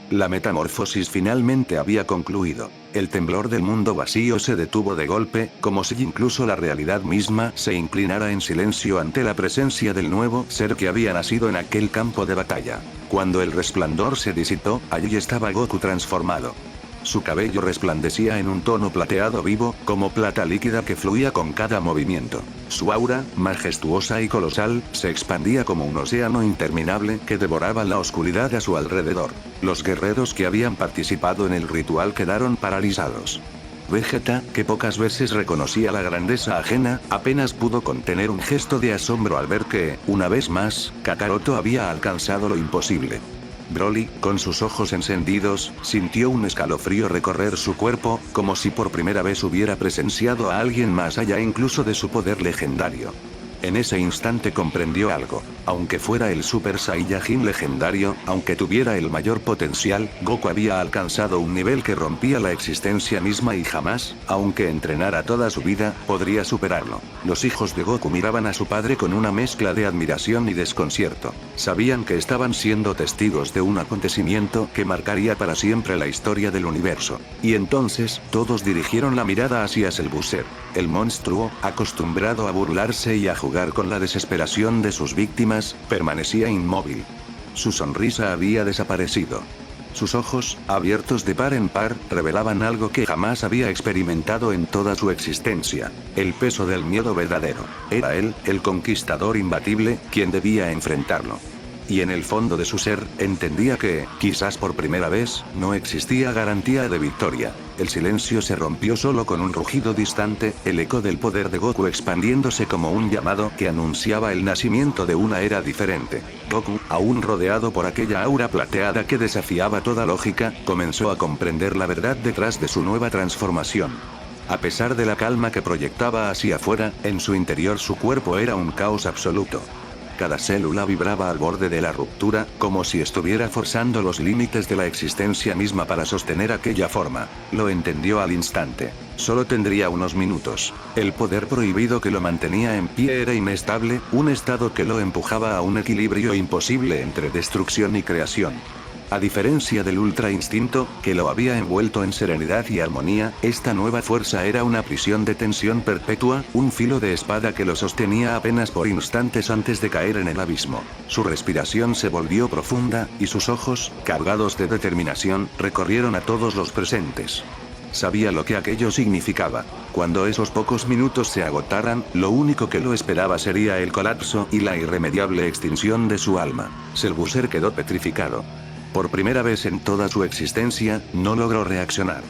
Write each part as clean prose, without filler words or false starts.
La metamorfosis finalmente había concluido. El temblor del mundo vacío se detuvo de golpe, como si incluso la realidad misma se inclinara en silencio ante la presencia del nuevo ser que había nacido en aquel campo de batalla. Cuando el resplandor se disipó, allí estaba Goku transformado. Su cabello resplandecía en un tono plateado vivo, como plata líquida que fluía con cada movimiento. Su aura, majestuosa y colosal, se expandía como un océano interminable que devoraba la oscuridad a su alrededor. Los guerreros que habían participado en el ritual quedaron paralizados. Vegeta, que pocas veces reconocía la grandeza ajena, apenas pudo contener un gesto de asombro al ver que, una vez más, Kakaroto había alcanzado lo imposible. Broly, con sus ojos encendidos, sintió un escalofrío recorrer su cuerpo, como si por primera vez hubiera presenciado a alguien más allá incluso de su poder legendario. En ese instante comprendió algo. Aunque fuera el Super Saiyajin legendario, aunque tuviera el mayor potencial, Goku había alcanzado un nivel que rompía la existencia misma y jamás, aunque entrenara toda su vida, podría superarlo. Los hijos de Goku miraban a su padre con una mezcla de admiración y desconcierto. Sabían que estaban siendo testigos de un acontecimiento que marcaría para siempre la historia del universo. Y entonces, todos dirigieron la mirada hacia Cellbuzzer. El monstruo, acostumbrado a burlarse y a jugar con la desesperación de sus víctimas, permanecía inmóvil. Su sonrisa había desaparecido. Sus ojos, abiertos de par en par, revelaban algo que jamás había experimentado en toda su existencia: el peso del miedo verdadero. Era él, el conquistador imbatible, quien debía enfrentarlo. Y en el fondo de su ser, entendía que, quizás por primera vez, no existía garantía de victoria. El silencio se rompió solo con un rugido distante, el eco del poder de Goku expandiéndose como un llamado que anunciaba el nacimiento de una era diferente. Goku, aún rodeado por aquella aura plateada que desafiaba toda lógica, comenzó a comprender la verdad detrás de su nueva transformación. A pesar de la calma que proyectaba hacia afuera, en su interior su cuerpo era un caos absoluto. Cada célula vibraba al borde de la ruptura, como si estuviera forzando los límites de la existencia misma para sostener aquella forma. Lo entendió al instante. Solo tendría unos minutos. El poder prohibido que lo mantenía en pie era inestable, un estado que lo empujaba a un equilibrio imposible entre destrucción y creación. A diferencia del Ultra Instinto, que lo había envuelto en serenidad y armonía, esta nueva fuerza era una prisión de tensión perpetua, un filo de espada que lo sostenía apenas por instantes antes de caer en el abismo. Su respiración se volvió profunda, y sus ojos, cargados de determinación, recorrieron a todos los presentes. Sabía lo que aquello significaba. Cuando esos pocos minutos se agotaran, lo único que lo esperaba sería el colapso y la irremediable extinción de su alma. Cellbuzzer quedó petrificado. Por primera vez en toda su existencia, no logró reaccionar.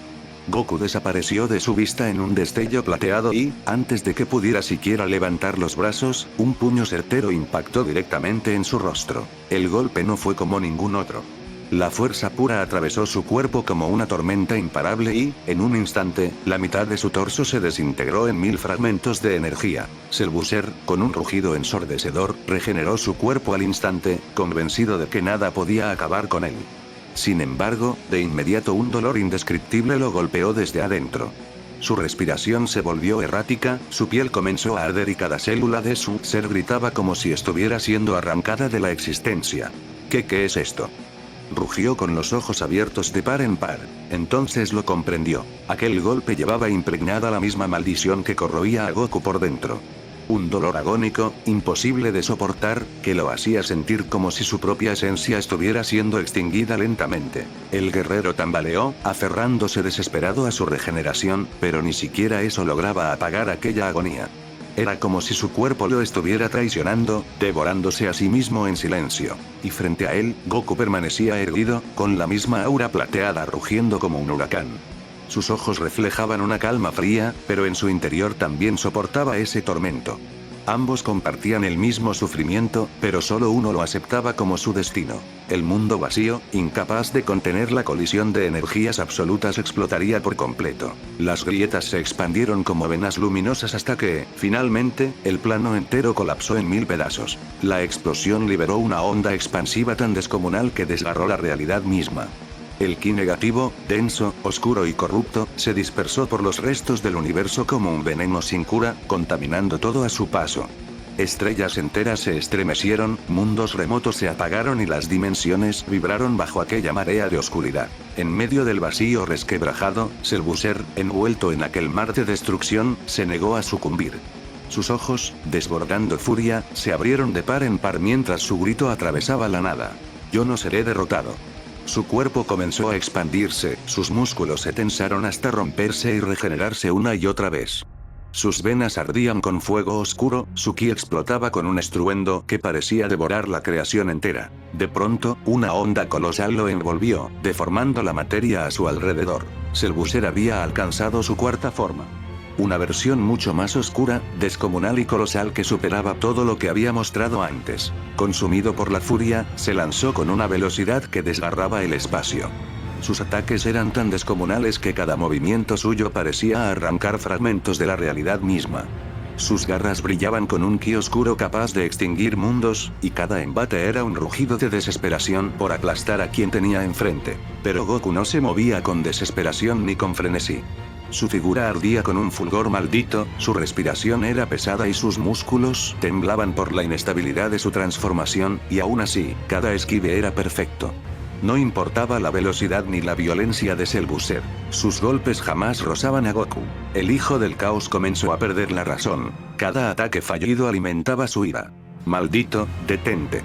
Goku desapareció de su vista en un destello plateado y, antes de que pudiera siquiera levantar los brazos, un puño certero impactó directamente en su rostro. El golpe no fue como ningún otro. La fuerza pura atravesó su cuerpo como una tormenta imparable y, en un instante, la mitad de su torso se desintegró en 1000 fragmentos de energía. Cellbuzzer, con un rugido ensordecedor, regeneró su cuerpo al instante, convencido de que nada podía acabar con él. Sin embargo, de inmediato un dolor indescriptible lo golpeó desde adentro. Su respiración se volvió errática, su piel comenzó a arder y cada célula de su ser gritaba como si estuviera siendo arrancada de la existencia. ¿Qué es esto?, rugió con los ojos abiertos de par en par. Entonces lo comprendió. Aquel golpe llevaba impregnada la misma maldición que corroía a Goku por dentro. Un dolor agónico, imposible de soportar, que lo hacía sentir como si su propia esencia estuviera siendo extinguida lentamente. El guerrero tambaleó, aferrándose desesperado a su regeneración, pero ni siquiera eso lograba apagar aquella agonía. Era como si su cuerpo lo estuviera traicionando, devorándose a sí mismo en silencio. Y frente a él, Goku permanecía erguido, con la misma aura plateada rugiendo como un huracán. Sus ojos reflejaban una calma fría, pero en su interior también soportaba ese tormento. Ambos compartían el mismo sufrimiento, pero solo uno lo aceptaba como su destino. El mundo vacío, incapaz de contener la colisión de energías absolutas, explotaría por completo. Las grietas se expandieron como venas luminosas hasta que, finalmente, el plano entero colapsó en 1000 pedazos. La explosión liberó una onda expansiva tan descomunal que desgarró la realidad misma. El ki negativo, denso, oscuro y corrupto, se dispersó por los restos del universo como un veneno sin cura, contaminando todo a su paso. Estrellas enteras se estremecieron, mundos remotos se apagaron y las dimensiones vibraron bajo aquella marea de oscuridad. En medio del vacío resquebrajado, Selbuser, envuelto en aquel mar de destrucción, se negó a sucumbir. Sus ojos, desbordando furia, se abrieron de par en par mientras su grito atravesaba la nada. Yo no seré derrotado. Su cuerpo comenzó a expandirse, sus músculos se tensaron hasta romperse y regenerarse una y otra vez. Sus venas ardían con fuego oscuro, su ki explotaba con un estruendo que parecía devorar la creación entera. De pronto, una onda colosal lo envolvió, deformando la materia a su alrededor. Selbuser había alcanzado su cuarta forma. Una versión mucho más oscura, descomunal y colosal que superaba todo lo que había mostrado antes. Consumido por la furia, se lanzó con una velocidad que desgarraba el espacio. Sus ataques eran tan descomunales que cada movimiento suyo parecía arrancar fragmentos de la realidad misma. Sus garras brillaban con un ki oscuro capaz de extinguir mundos, y cada embate era un rugido de desesperación por aplastar a quien tenía enfrente. Pero Goku no se movía con desesperación ni con frenesí. Su figura ardía con un fulgor maldito, su respiración era pesada y sus músculos temblaban por la inestabilidad de su transformación, y aún así, cada esquive era perfecto. No importaba la velocidad ni la violencia de Selbuser. Sus golpes jamás rozaban a Goku. El hijo del caos comenzó a perder la razón. Cada ataque fallido alimentaba su ira. «Maldito, detente»,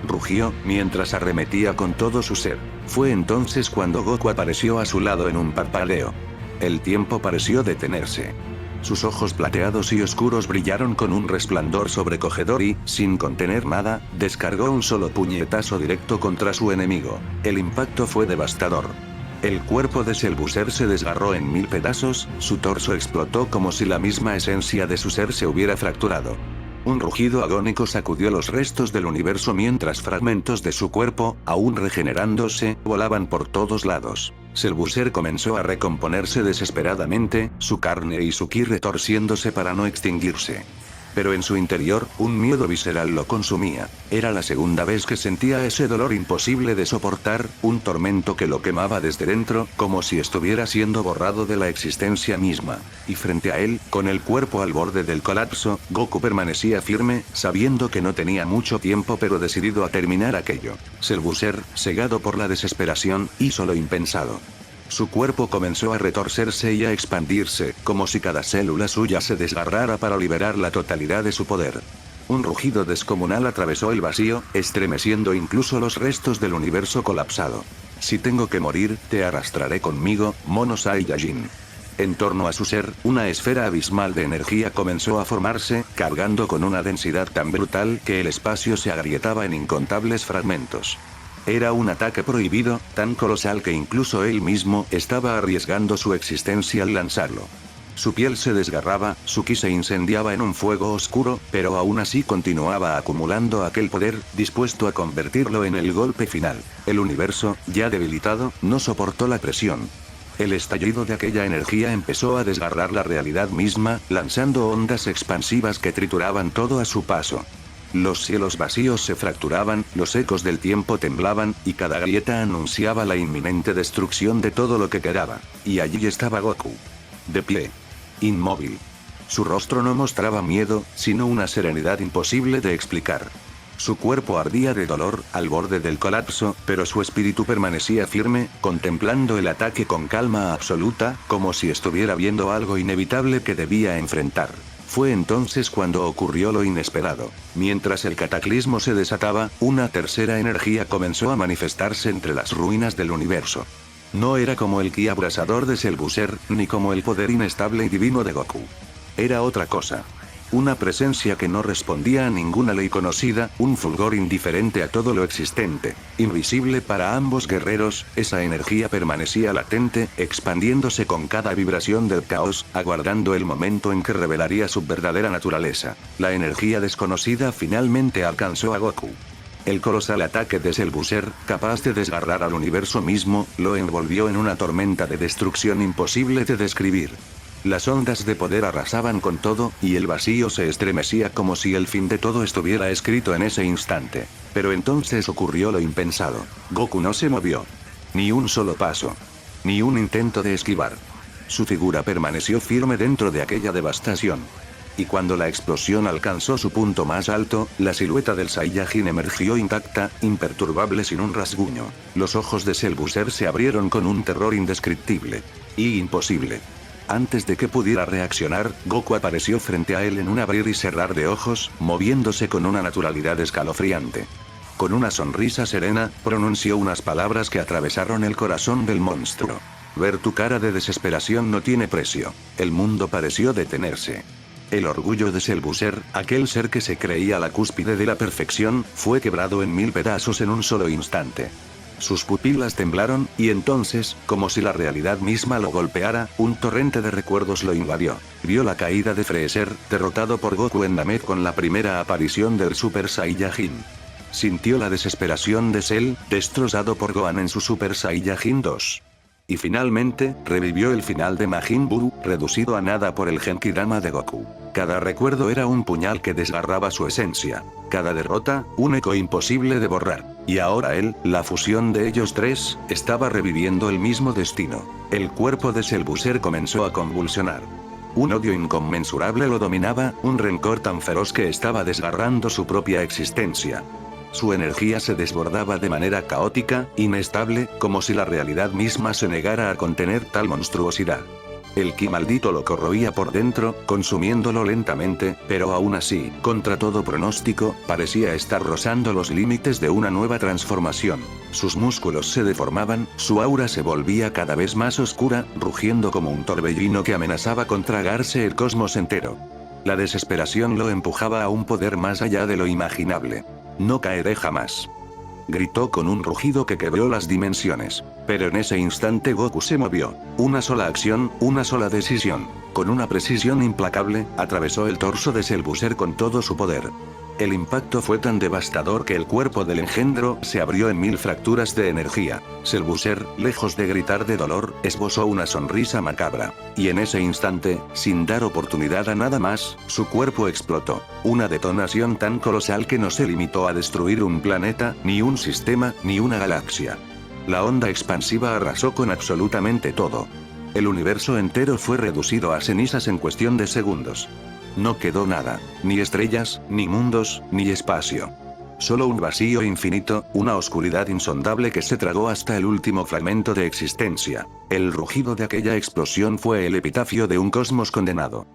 rugió, mientras arremetía con todo su ser. Fue entonces cuando Goku apareció a su lado en un parpadeo. El tiempo pareció detenerse. Sus ojos plateados y oscuros brillaron con un resplandor sobrecogedor y, sin contener nada, descargó un solo puñetazo directo contra su enemigo. El impacto fue devastador. El cuerpo de Selbuser se desgarró en 1000 pedazos, su torso explotó como si la misma esencia de su ser se hubiera fracturado. Un rugido agónico sacudió los restos del universo mientras fragmentos de su cuerpo, aún regenerándose, volaban por todos lados. Selbuser comenzó a recomponerse desesperadamente, su carne y su ki retorciéndose para no extinguirse. Pero en su interior, un miedo visceral lo consumía. Era la segunda vez que sentía ese dolor imposible de soportar, un tormento que lo quemaba desde dentro, como si estuviera siendo borrado de la existencia misma. Y frente a él, con el cuerpo al borde del colapso, Goku permanecía firme, sabiendo que no tenía mucho tiempo pero decidido a terminar aquello. Selbuser, cegado por la desesperación, hizo lo impensado. Su cuerpo comenzó a retorcerse y a expandirse, como si cada célula suya se desgarrara para liberar la totalidad de su poder. Un rugido descomunal atravesó el vacío, estremeciendo incluso los restos del universo colapsado. «Si tengo que morir, te arrastraré conmigo, Mono Saiyajin». En torno a su ser, una esfera abismal de energía comenzó a formarse, cargando con una densidad tan brutal que el espacio se agrietaba en incontables fragmentos. Era un ataque prohibido, tan colosal que incluso él mismo estaba arriesgando su existencia al lanzarlo. Su piel se desgarraba, su ki se incendiaba en un fuego oscuro, pero aún así continuaba acumulando aquel poder, dispuesto a convertirlo en el golpe final. El universo, ya debilitado, no soportó la presión. El estallido de aquella energía empezó a desgarrar la realidad misma, lanzando ondas expansivas que trituraban todo a su paso. Los cielos vacíos se fracturaban, los ecos del tiempo temblaban, y cada grieta anunciaba la inminente destrucción de todo lo que quedaba. Y allí estaba Goku. De pie. Inmóvil. Su rostro no mostraba miedo, sino una serenidad imposible de explicar. Su cuerpo ardía de dolor, al borde del colapso, pero su espíritu permanecía firme, contemplando el ataque con calma absoluta, como si estuviera viendo algo inevitable que debía enfrentar. Fue entonces cuando ocurrió lo inesperado. Mientras el cataclismo se desataba, una tercera energía comenzó a manifestarse entre las ruinas del universo. No era como el ki abrasador de Selbuser, ni como el poder inestable y divino de Goku. Era otra cosa. Una presencia que no respondía a ninguna ley conocida, un fulgor indiferente a todo lo existente. Invisible para ambos guerreros, esa energía permanecía latente, expandiéndose con cada vibración del caos, aguardando el momento en que revelaría su verdadera naturaleza. La energía desconocida finalmente alcanzó a Goku. El colosal ataque de Selbuser, capaz de desgarrar al universo mismo, lo envolvió en una tormenta de destrucción imposible de describir. Las ondas de poder arrasaban con todo, y el vacío se estremecía como si el fin de todo estuviera escrito en ese instante. Pero entonces ocurrió lo impensado. Goku no se movió. Ni un solo paso. Ni un intento de esquivar. Su figura permaneció firme dentro de aquella devastación. Y cuando la explosión alcanzó su punto más alto, la silueta del Saiyajin emergió intacta, imperturbable sin un rasguño. Los ojos de Selbuser se abrieron con un terror indescriptible. Y imposible. Antes de que pudiera reaccionar, Goku apareció frente a él en un abrir y cerrar de ojos, moviéndose con una naturalidad escalofriante. Con una sonrisa serena, pronunció unas palabras que atravesaron el corazón del monstruo. Ver tu cara de desesperación no tiene precio. El mundo pareció detenerse. El orgullo de Selbuser, aquel ser que se creía la cúspide de la perfección, fue quebrado en 1000 pedazos en un solo instante. Sus pupilas temblaron, y entonces, como si la realidad misma lo golpeara, un torrente de recuerdos lo invadió. Vio la caída de Freezer, derrotado por Goku en Namek con la primera aparición del Super Saiyajin. Sintió la desesperación de Cell, destrozado por Gohan en su Super Saiyajin 2. Y finalmente, revivió el final de Majin Buu, reducido a nada por el Genkidama de Goku. Cada recuerdo era un puñal que desgarraba su esencia. Cada derrota, un eco imposible de borrar. Y ahora él, la fusión de ellos tres, estaba reviviendo el mismo destino. El cuerpo de Selbuser comenzó a convulsionar. Un odio inconmensurable lo dominaba, un rencor tan feroz que estaba desgarrando su propia existencia. Su energía se desbordaba de manera caótica, inestable, como si la realidad misma se negara a contener tal monstruosidad. El ki maldito lo corroía por dentro, consumiéndolo lentamente, pero aún así, contra todo pronóstico, parecía estar rozando los límites de una nueva transformación. Sus músculos se deformaban, su aura se volvía cada vez más oscura, rugiendo como un torbellino que amenazaba con tragarse el cosmos entero. La desesperación lo empujaba a un poder más allá de lo imaginable. No caeré jamás. Gritó con un rugido que quebró las dimensiones. Pero en ese instante Goku se movió. Una sola acción, una sola decisión. Con una precisión implacable, atravesó el torso de Selbuser con todo su poder. El impacto fue tan devastador que el cuerpo del engendro se abrió en 1000 fracturas de energía. Selbuser, lejos de gritar de dolor, esbozó una sonrisa macabra. Y en ese instante, sin dar oportunidad a nada más, su cuerpo explotó. Una detonación tan colosal que no se limitó a destruir un planeta, ni un sistema, ni una galaxia. La onda expansiva arrasó con absolutamente todo. El universo entero fue reducido a cenizas en cuestión de segundos. No quedó nada, ni estrellas, ni mundos, ni espacio. Solo un vacío infinito, una oscuridad insondable que se tragó hasta el último fragmento de existencia. El rugido de aquella explosión fue el epitafio de un cosmos condenado.